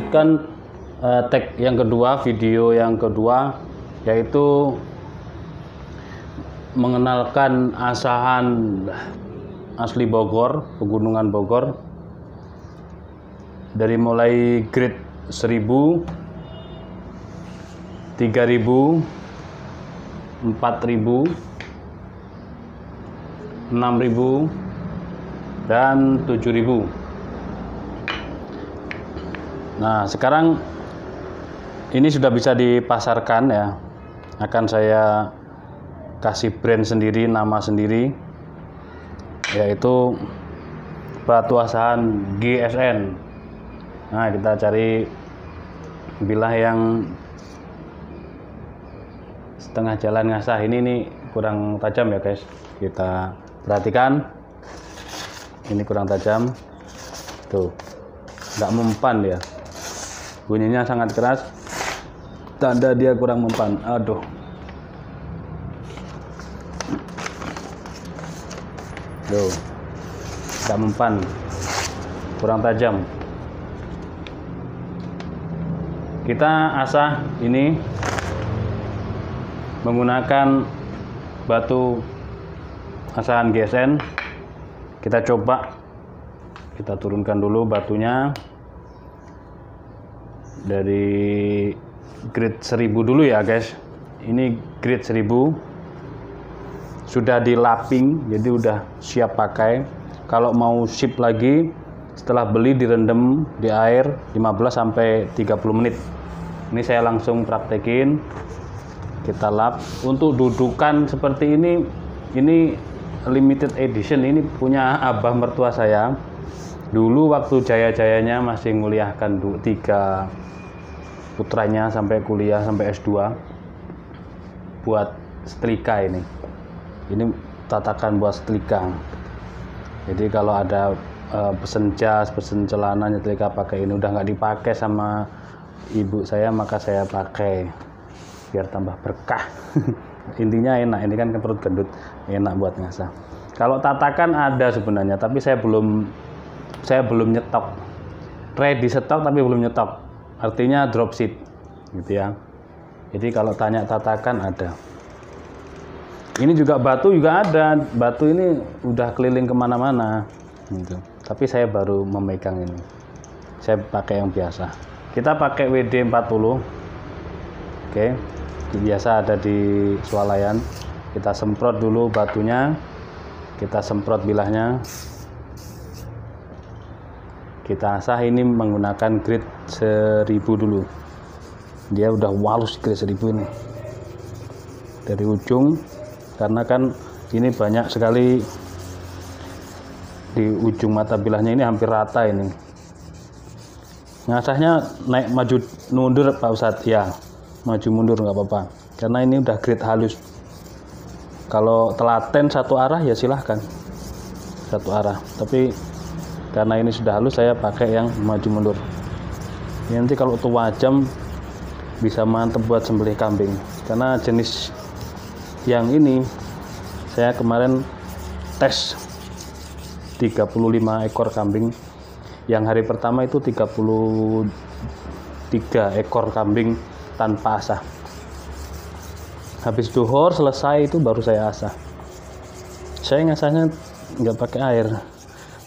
lanjutkan tag yang kedua, video yang kedua, yaitu mengenalkan Asahan asli Bogor, Pegunungan Bogor, dari mulai grade 1000, 3000, 4000, 6000, dan 7000. Nah, sekarang ini sudah bisa dipasarkan ya. Akan saya kasih brand sendiri, nama sendiri, yaitu batu Asahan GSN. Nah, kita cari bilah yang setengah jalan ngasah. Ini kurang tajam ya guys, kita perhatikan. Ini kurang tajam tuh, nggak mempan dia, bunyinya sangat keras, tanda dia kurang mempan. Aduh, tuh nggak mempan, kurang tajam. Kita asah ini menggunakan batu Asahan GSN. Kita coba, kita turunkan dulu batunya dari grade 1000 dulu ya guys. Ini grade 1000 sudah dilaping, jadi udah siap pakai. Kalau mau ship lagi, setelah beli direndam di air 15-30 menit. Ini saya langsung praktekin. Kita lap. Untuk dudukan seperti ini limited edition. Ini punya abah mertua saya. Dulu waktu jaya-jayanya masih nguliahkan 3 putranya sampai kuliah sampai S2 buat setrika ini. Ini tatakan buat setrika. Jadi kalau ada pesen jas, pesen celana, nyetrika pakai ini. Udah nggak dipakai sama ibu saya, maka saya pakai biar tambah berkah. Intinya enak, ini kan perut gendut, enak buat ngasah. Kalau tatakan ada sebenarnya, tapi saya belum nyetok. Ready stok tapi belum nyetok, artinya dropship gitu ya. Jadi kalau tanya tatakan ada. Ini juga batu juga ada, batu ini udah keliling kemana-mana gitu. Tapi saya baru memegang ini, saya pakai yang biasa. Kita pakai WD-40, oke. Biasa ada di swalayan. Kita semprot dulu batunya, kita semprot bilahnya, kita asah. Ini menggunakan grade 1000 dulu. Dia udah walus grade 1000 ini dari ujung, karena kan ini banyak sekali di ujung mata bilahnya, ini hampir rata. Ini ngasahnya naik maju mundur Pak Ustadz ya, maju mundur nggak apa-apa, karena ini udah grade halus. Kalau telaten satu arah ya silahkan satu arah, tapi karena ini sudah halus saya pakai yang maju mundur. Ini nanti kalau tua jam bisa mantep buat sembelih kambing, karena jenis yang ini saya kemarin tes 35 ekor kambing. Yang hari pertama itu 33 ekor kambing tanpa asah. Habis duhur selesai itu baru saya asah. Saya ngasahnya nggak pakai air,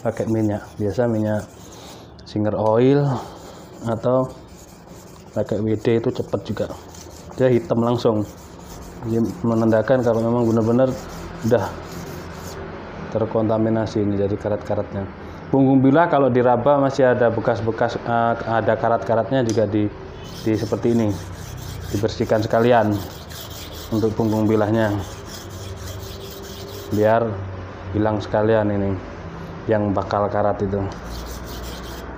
pakai minyak. Biasa minyak Singer Oil atau pakai WD, itu cepat juga. Dia hitam langsung. Dia menandakan kalau memang benar-benar udah terkontaminasi ini dari karat-karatnya. Punggung bilah kalau diraba masih ada bekas-bekas, ada karat-karatnya juga di seperti ini. Dibersihkan sekalian untuk punggung bilahnya, biar hilang sekalian ini yang bakal karat itu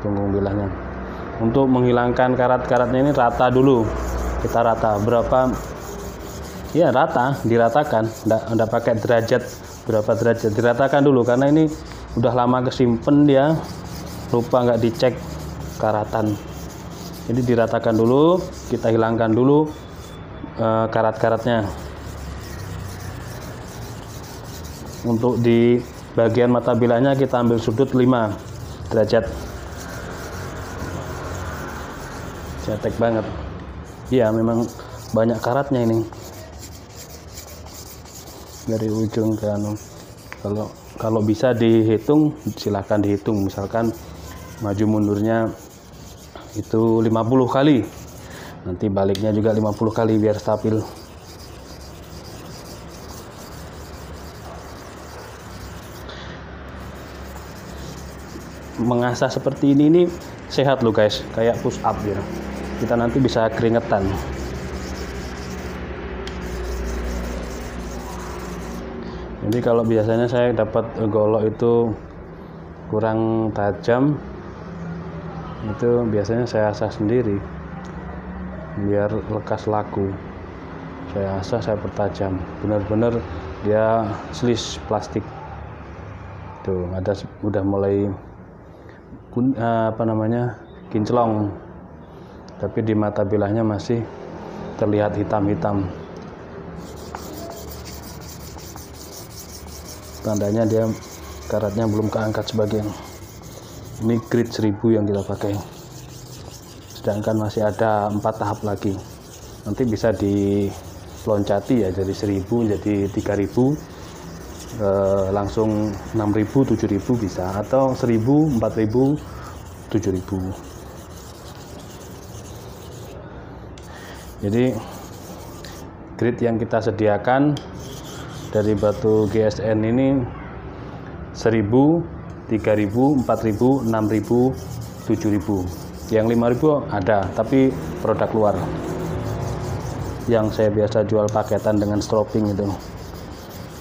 punggung bilahnya. Untuk menghilangkan karat-karatnya ini rata dulu, kita rata berapa ya, rata, diratakan, enggak pakai derajat berapa derajat, diratakan dulu karena ini udah lama kesimpen, dia lupa nggak dicek karatan. Jadi diratakan dulu, kita hilangkan dulu karat-karatnya. Untuk di bagian mata bilahnya kita ambil sudut 5 derajat. cetek banget. Iya, memang banyak karatnya ini dari ujung ke anu. Kalau bisa dihitung, silahkan dihitung, misalkan maju mundurnya itu 50 kali, nanti baliknya juga 50 kali biar stabil. Mengasah seperti ini sehat loh guys, kayak push up ya. Kita nanti bisa keringetan. Jadi kalau biasanya saya dapat golok itu kurang tajam, itu biasanya saya asah sendiri biar lekas laku. Saya asah, saya pertajam, benar-benar dia slis plastik. Tuh ada udah mulai kinclong, tapi di mata bilahnya masih terlihat hitam-hitam. Tandanya dia karatnya belum keangkat sebagian. Ini grid 1000 yang kita pakai, sedangkan masih ada 4 tahap lagi. Nanti bisa diloncati ya, dari 1000 jadi 3000, langsung 6000, 7000 bisa, atau 1000, 4000, 7000. Jadi grid yang kita sediakan dari batu GSN ini 1000, 3000, 4000, 6000, 7000. Yang 5000 ada, tapi produk luar. Yang saya biasa jual paketan dengan stropping itu.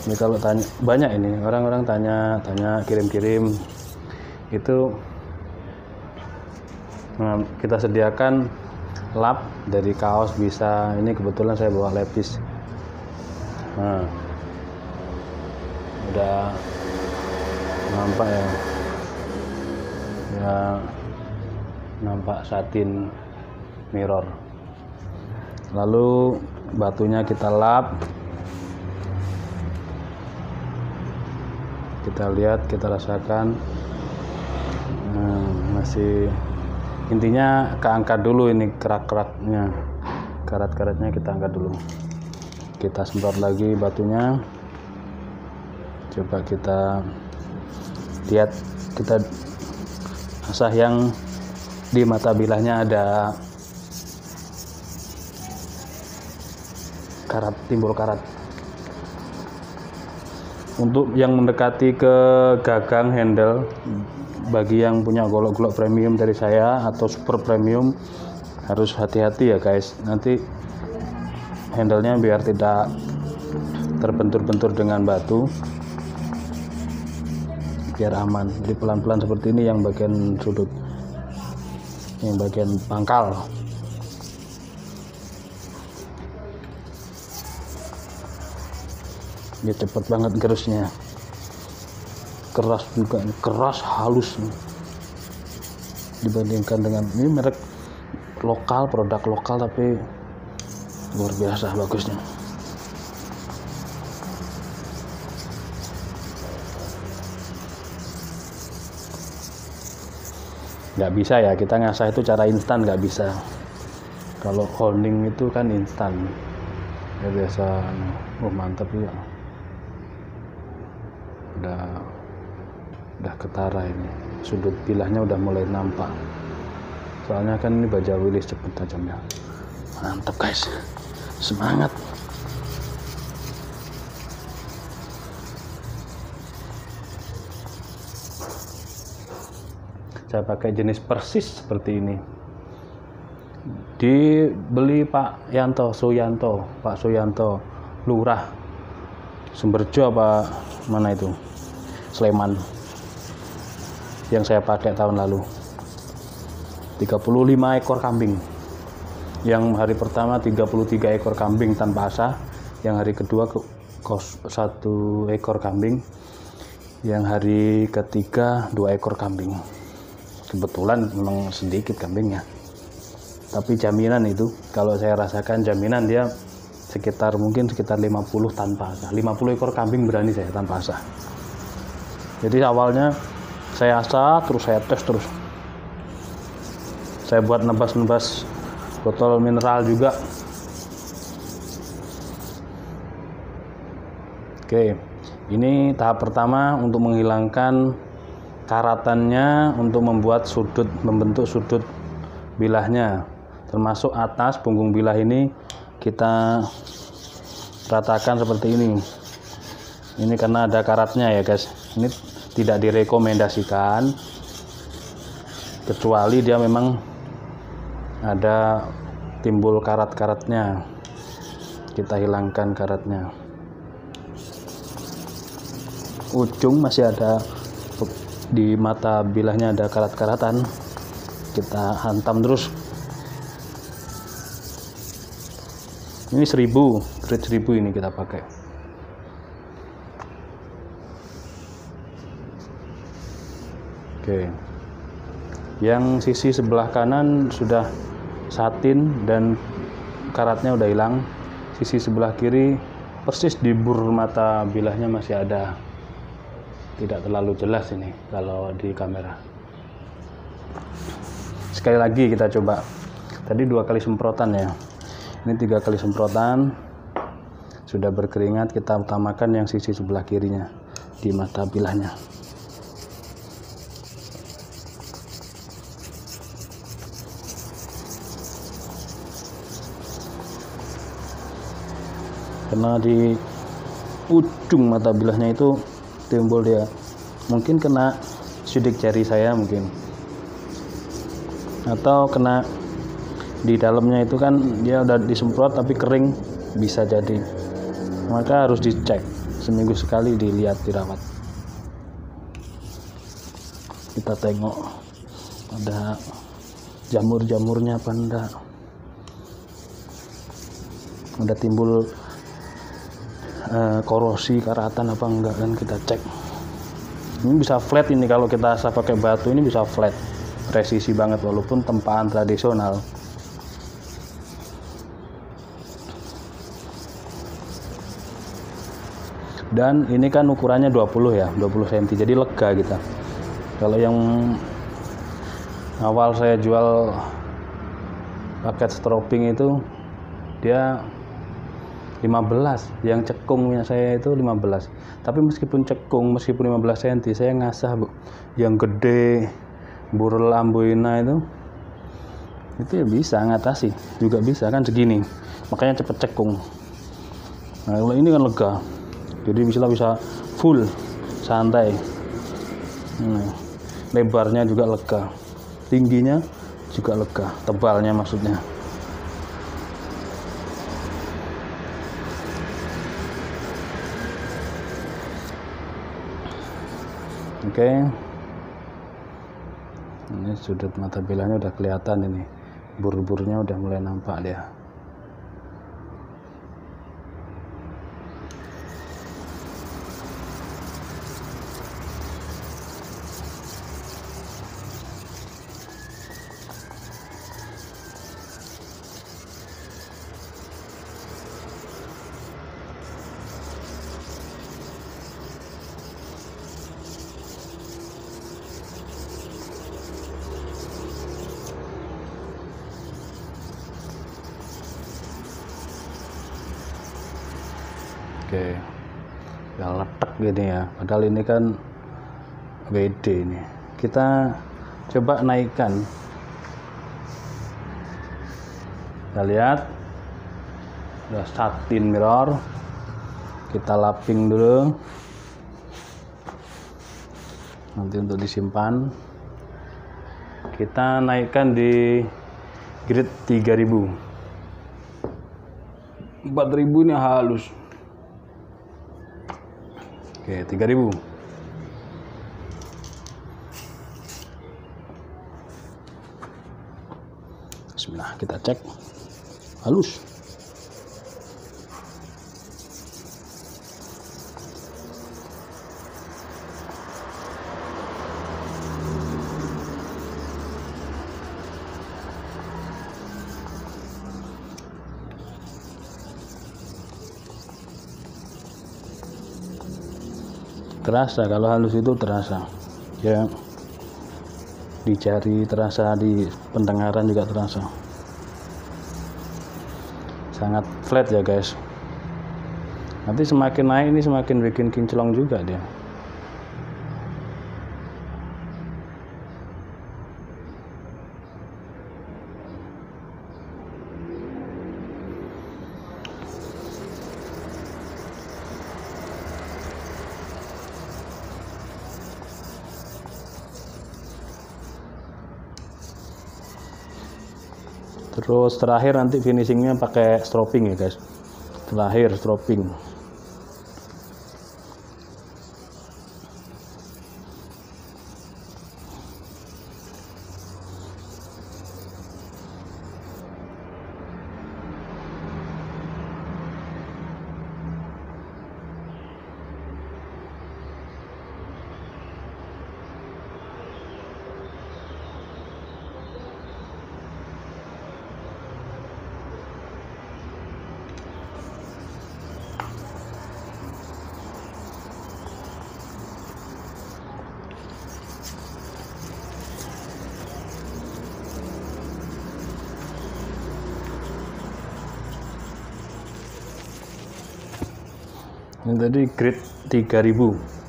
Ini kalau tanya, banyak ini orang-orang tanya kirim-kirim itu. Nah, kita sediakan lap dari kaos bisa. Ini kebetulan saya bawa lepis. Nah, udah nampak ya, nampak satin mirror. Lalu batunya kita lap, kita lihat, kita rasakan. Masih, intinya keangkat dulu ini kerak-keraknya, karat-karatnya kita angkat dulu. Kita semprot lagi batunya. Coba kita lihat, kita asah yang di mata bilahnya ada karat, timbul karat. Untuk yang mendekati ke gagang handle, bagi yang punya golok-golok premium dari saya atau super premium, harus hati-hati ya guys. Nanti handlenya biar tidak terbentur-bentur dengan batu, biar aman. Jadi pelan-pelan seperti ini yang bagian sudut, yang bagian pangkal. Dia cepet banget gerusnya, keras juga, keras halus dibandingkan dengan ini merek lokal, produk lokal, tapi luar biasa bagusnya. Nggak bisa ya kita ngasah itu cara instan, nggak bisa. Kalau holding itu kan instan ya, biasa. Mantap ya, udah ketara ini, sudut bilahnya udah mulai nampak, soalnya kan ini baja Willis cepet tajamnya. Mantap guys, semangat. Saya pakai jenis persis seperti ini, dibeli Pak Suyanto, Lurah Sumberjo apa mana itu, Sleman, yang saya pakai tahun lalu. 35 ekor kambing. Yang hari pertama 33 ekor kambing tanpa asah, yang hari kedua 1 ekor kambing, yang hari ketiga 2 ekor kambing. Kebetulan memang sedikit kambingnya, tapi jaminan itu kalau saya rasakan jaminan dia mungkin sekitar 50 tanpa asah. 50 ekor kambing berani saya tanpa asah. Jadi awalnya saya asah, terus saya tes terus. Saya buat nebas-nebas botol mineral juga. Oke, ini tahap pertama untuk menghilangkan karatannya, untuk membentuk sudut bilahnya, termasuk atas punggung bilah ini kita ratakan seperti ini. Ini karena ada karatnya ya guys, ini tidak direkomendasikan kecuali dia memang ada timbul karat-karatnya, kita hilangkan karatnya. Ujung masih ada di mata bilahnya, ada karat-karatan, kita hantam terus. Ini 1000, grade 1000 ini kita pakai. Oke, yang sisi sebelah kanan sudah satin dan karatnya udah hilang. Sisi sebelah kiri persis di bur mata bilahnya masih ada. Tidak terlalu jelas ini kalau di kamera. Sekali lagi kita coba. Tadi 2 kali semprotan ya, ini 3 kali semprotan. Sudah berkeringat, kita utamakan yang sisi sebelah kirinya di mata bilahnya. Karena di ujung mata bilahnya itu timbul dia, mungkin kena sidik jari saya mungkin, atau kena di dalamnya itu kan dia udah disemprot tapi kering, bisa jadi. Maka harus dicek seminggu sekali, dilihat, dirawat. Kita tengok ada jamur-jamurnya apa enggak, ada timbul korosi, karatan apa enggak, kan kita cek. Ini bisa flat, ini kalau kita asah pakai batu ini bisa flat, presisi banget walaupun tempaan tradisional. Dan ini kan ukurannya 20 ya, 20 cm, jadi lega kita. Kalau yang awal saya jual paket stropping itu dia 15, yang cekungnya saya itu 15. Tapi meskipun cekung, meskipun 15 cm, saya ngasah yang gede, burel amboina itu ya bisa ngatasi, juga bisa kan segini, makanya cepet cekung. Nah kalau ini kan lega, jadi bisa full, santai. Nah, lebarnya juga lega, tingginya juga lega, tebalnya maksudnya. Oke, ini sudut mata bilahnya udah kelihatan, ini bur-burnya udah mulai nampak dia. Oke, ya letek gini ya, padahal ini kan WD ini. Kita coba naikkan, kita lihat udah satin mirror, kita laping dulu nanti untuk disimpan. Kita naikkan di grade 3000. 4000 ini halus. Oke, 3000. Bismillah, kita cek. Halus. Terasa, kalau halus itu terasa ya, di jari terasa, di pendengaran juga terasa. sangat flat ya guys. Nanti semakin naik ini semakin bikin kinclong juga dia. Terus terakhir nanti finishingnya pakai stropping ya guys. Terakhir stropping. Ini tadi grade 3000.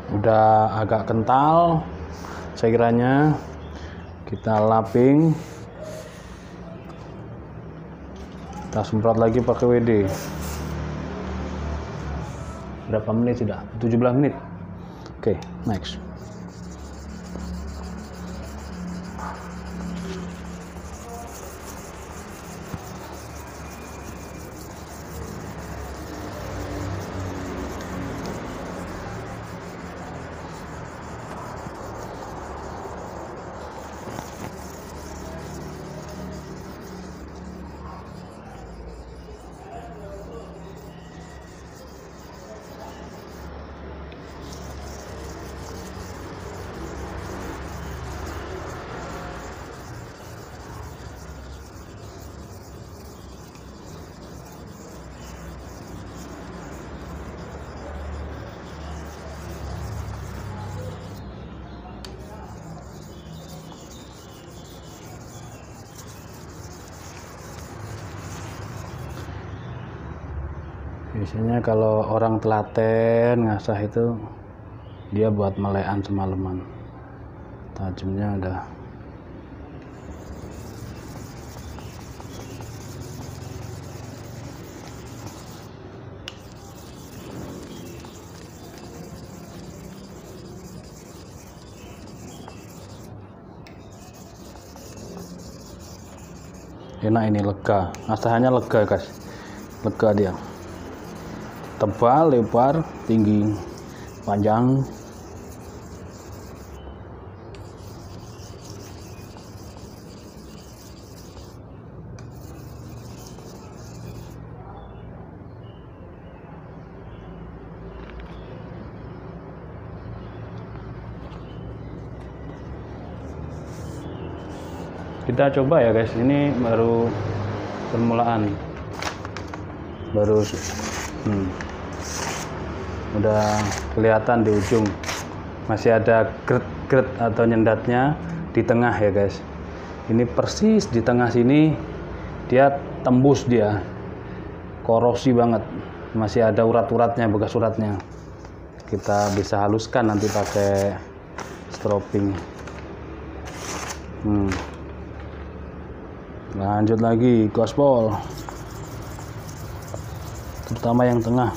Udah agak kental cairannya, kita laping, kita semprot lagi pakai WD. Berapa menit sudah? 17 menit. Oke, next. Biasanya kalau orang telaten ngasah itu dia buat melekan semalaman. Tajamnya udah. Enak ini, lega. Ngasahannya lega guys. Lega dia. Tebal, lebar, tinggi, panjang. Kita coba ya guys, ini baru permulaan, baru udah kelihatan di ujung masih ada gret-gret atau nyendatnya di tengah ya guys. Ini persis di tengah sini dia tembus, dia korosi banget, masih ada urat-uratnya, bekas uratnya. Kita bisa haluskan nanti pakai stropping. Lanjut lagi gaspol, terutama yang tengah.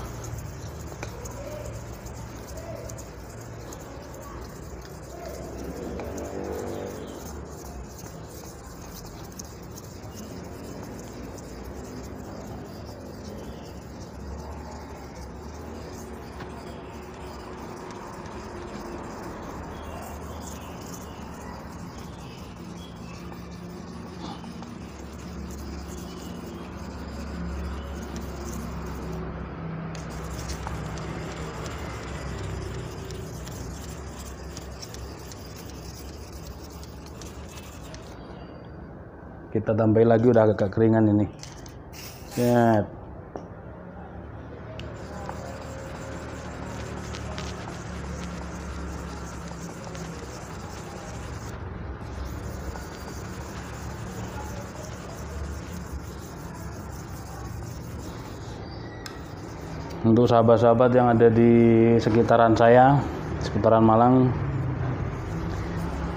kita tambahin lagi, udah agak keringan ini. Set. Untuk sahabat-sahabat yang ada di sekitaran saya, sekitaran Malang,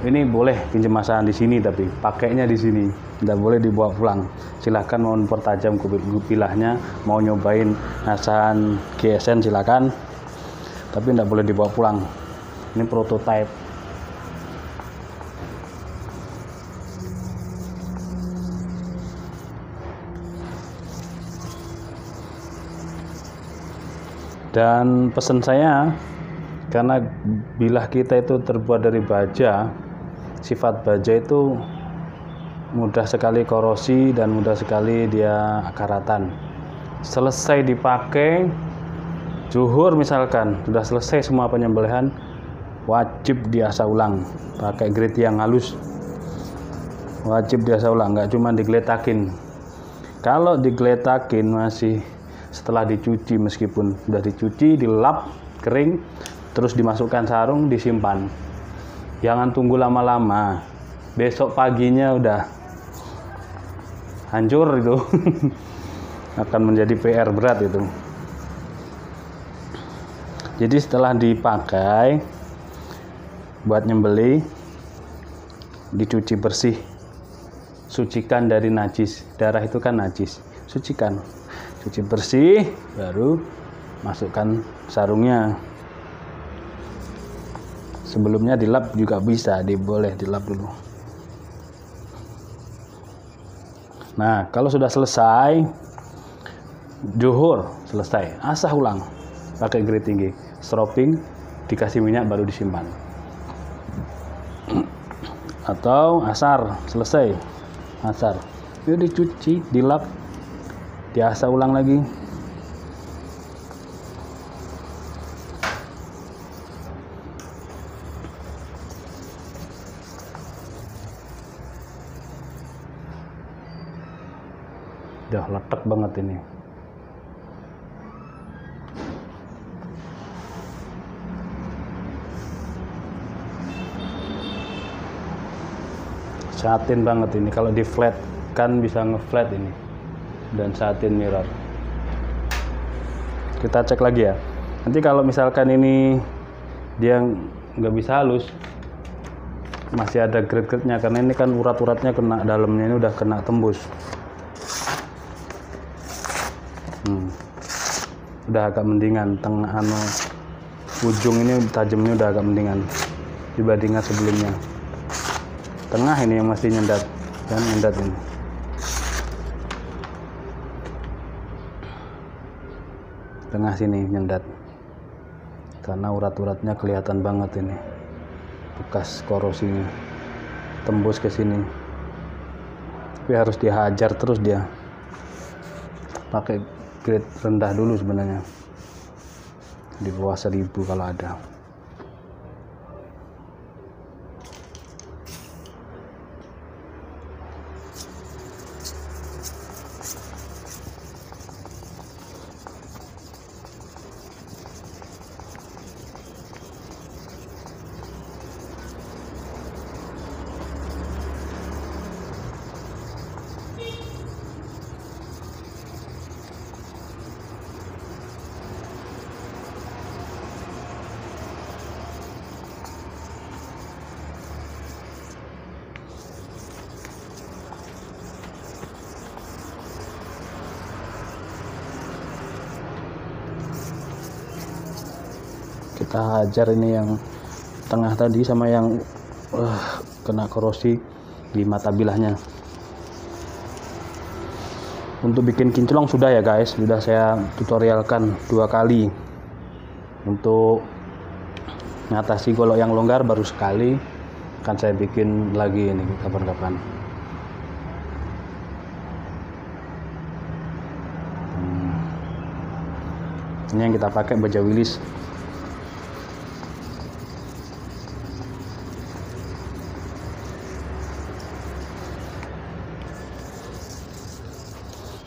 ini boleh pinjam masakan di sini, tapi pakainya di sini, tidak boleh dibawa pulang. Silahkan mau mempertajam kupilahnya, mau nyobain masakan GSN silahkan, tapi tidak boleh dibawa pulang. Ini prototype. Dan pesan saya, karena bilah kita itu terbuat dari baja, sifat baja itu mudah sekali korosi dan mudah sekali dia karatan. Selesai dipakai, zuhur misalkan, sudah selesai semua penyembelihan, wajib diasah ulang, pakai grit yang halus. Wajib diasah ulang, nggak cuma digeletakin. Kalau digeletakin masih setelah dicuci, meskipun sudah dicuci, dilap kering, terus dimasukkan sarung, disimpan. Jangan tunggu lama-lama, besok paginya udah hancur itu. Akan menjadi PR berat itu. Jadi setelah dipakai buat nyembeli, dicuci bersih, sucikan dari najis. Darah itu kan najis, sucikan, cuci bersih, baru masukkan sarungnya. Sebelumnya dilap juga bisa, boleh dilap dulu. Nah, kalau sudah selesai, zuhur selesai, asah ulang pakai grit tinggi, stropping, dikasih minyak baru disimpan. Atau asar selesai, asar, itu dicuci, dilap, diasah ulang lagi. Udah letek banget ini. Satin banget ini, kalau di flat kan bisa ngeflat ini. Dan satin mirror. Kita cek lagi ya. Nanti kalau misalkan ini dia nggak bisa halus, masih ada grit-gritnya, karena ini kan urat-uratnya kena dalamnya, ini udah kena tembus. Udah agak mendingan, tengah ujung ini tajamnya udah agak mendingan dibandingkan sebelumnya. Tengah ini yang masih nyendat, dan nyendat ini. Tengah sini nyendat, karena urat-uratnya kelihatan banget ini, bekas korosinya tembus ke sini. Tapi harus dihajar terus, dia pakai grade rendah dulu sebenarnya, di bawah 1000 kalau ada. Kita hajar ini yang tengah tadi sama yang kena korosi di mata bilahnya. Untuk bikin kinclong sudah ya guys, sudah saya tutorialkan 2 kali. Untuk ngatasi golok yang longgar baru sekali, akan saya bikin lagi ini kapan-kapan. Ini yang kita pakai baja Willis.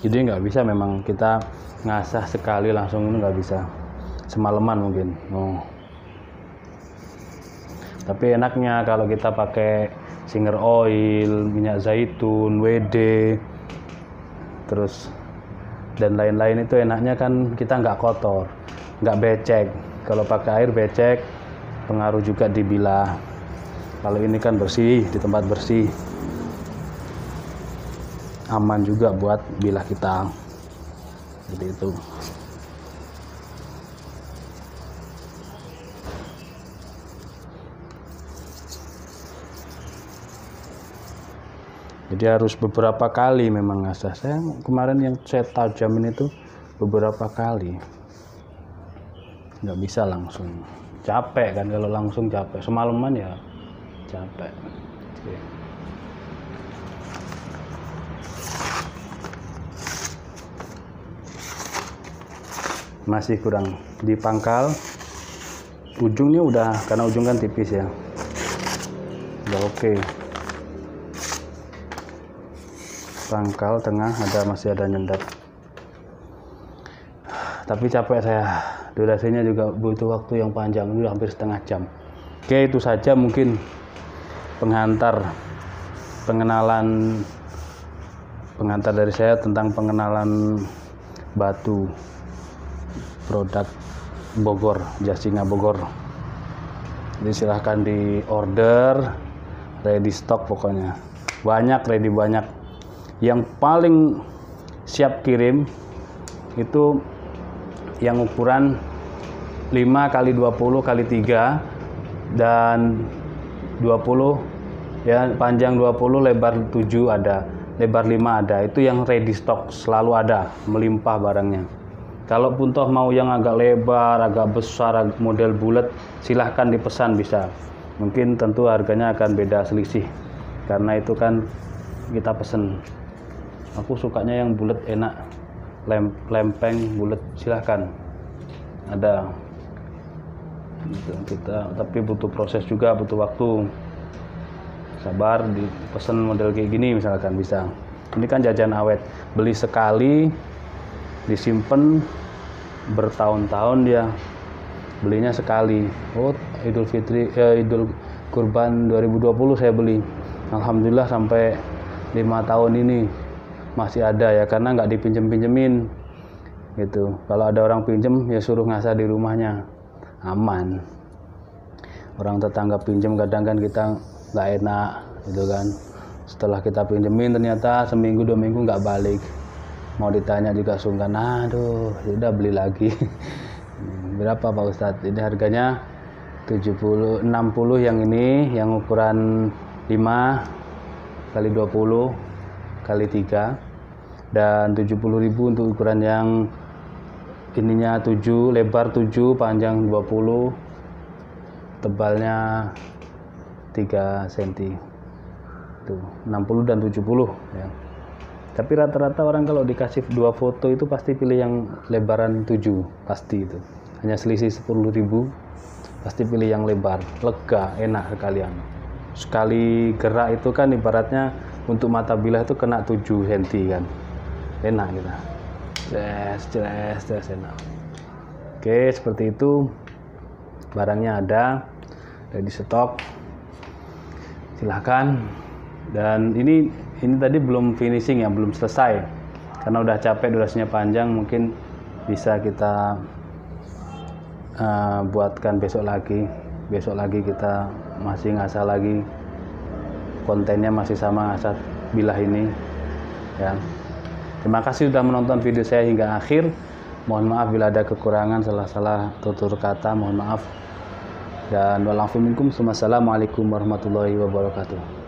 Jadi nggak bisa memang kita ngasah sekali langsung, itu nggak bisa, semalaman mungkin. Tapi enaknya kalau kita pakai Singer Oil, minyak zaitun, WD, terus dan lain-lain, itu enaknya kan kita nggak kotor, nggak becek. Kalau pakai air becek, pengaruh juga di bilah. Kalau ini kan bersih, di tempat bersih, aman juga buat bilah kita. Seperti itu. Jadi harus beberapa kali memang ngasah. Saya kemarin yang saya tajamin itu beberapa kali. Nggak bisa langsung. Capek kan kalau langsung, capek. Semalaman ya capek. Oke. Masih kurang di pangkal. Ujungnya udah, karena ujung kan tipis ya. Udah oke. Pangkal tengah masih ada nyendat. Tapi capek saya, durasinya juga butuh waktu yang panjang, udah hampir setengah jam. Oke, itu saja mungkin pengantar dari saya tentang pengenalan batu produk Bogor, Jasinga Bogor. Jadi silahkan di order, ready stock pokoknya. Banyak, ready banyak. Yang paling siap kirim itu yang ukuran 5x20x3 dan 20 ya, panjang 20, lebar 7 ada, lebar 5 ada. Itu yang ready stock, selalu ada, melimpah barangnya. Kalaupun toh mau yang agak lebar, agak besar, model bulat, silahkan dipesan bisa. Mungkin tentu harganya akan beda selisih, karena itu kan kita pesen. Aku sukanya yang bulat enak, lempeng bulat, silahkan ada. Kita tapi butuh proses juga, butuh waktu, sabar, dipesan model kayak gini misalkan bisa. Ini kan jajan awet, beli sekali disimpan bertahun-tahun, dia belinya sekali. Idul Fitri, Idul Kurban 2020 saya beli, alhamdulillah sampai 5 tahun ini masih ada ya, karena nggak dipinjem-pinjemin gitu. Kalau ada orang pinjem ya suruh ngasah di rumahnya, aman. Orang tetangga pinjem kadang kan kita nggak enak gitu kan. Setelah kita pinjemin ternyata seminggu 2 minggu nggak balik, mau ditanya juga sungkan. Aduh, udah beli lagi. Berapa Pak Ustadz? Ini harganya 60 yang ini, yang ukuran 5x20x3, dan 70.000 untuk ukuran yang ininya 7, lebar 7, panjang 20, tebalnya 3 cm. Tuh, 60 dan 70 ya. Tapi rata-rata orang kalau dikasih 2 foto itu pasti pilih yang lebaran 7, pasti itu. Hanya selisih 10.000, pasti pilih yang lebar, lega, enak sekalian. Sekali gerak itu kan ibaratnya untuk mata bilah itu kena 7 cm kan. Enak kita. Jelas enak. Oke, seperti itu. Barangnya ada di stok. Silahkan. Dan ini tadi belum finishing ya, belum selesai. Karena udah capek, durasinya panjang, mungkin bisa kita buatkan besok lagi. Besok lagi kita masih ngasah lagi. Kontennya masih sama ngasah bilah ini ya. Terima kasih sudah menonton video saya hingga akhir. Mohon maaf bila ada kekurangan, salah-salah tutur kata, mohon maaf. Dan wa'alaikum warahmatullahi wabarakatuh.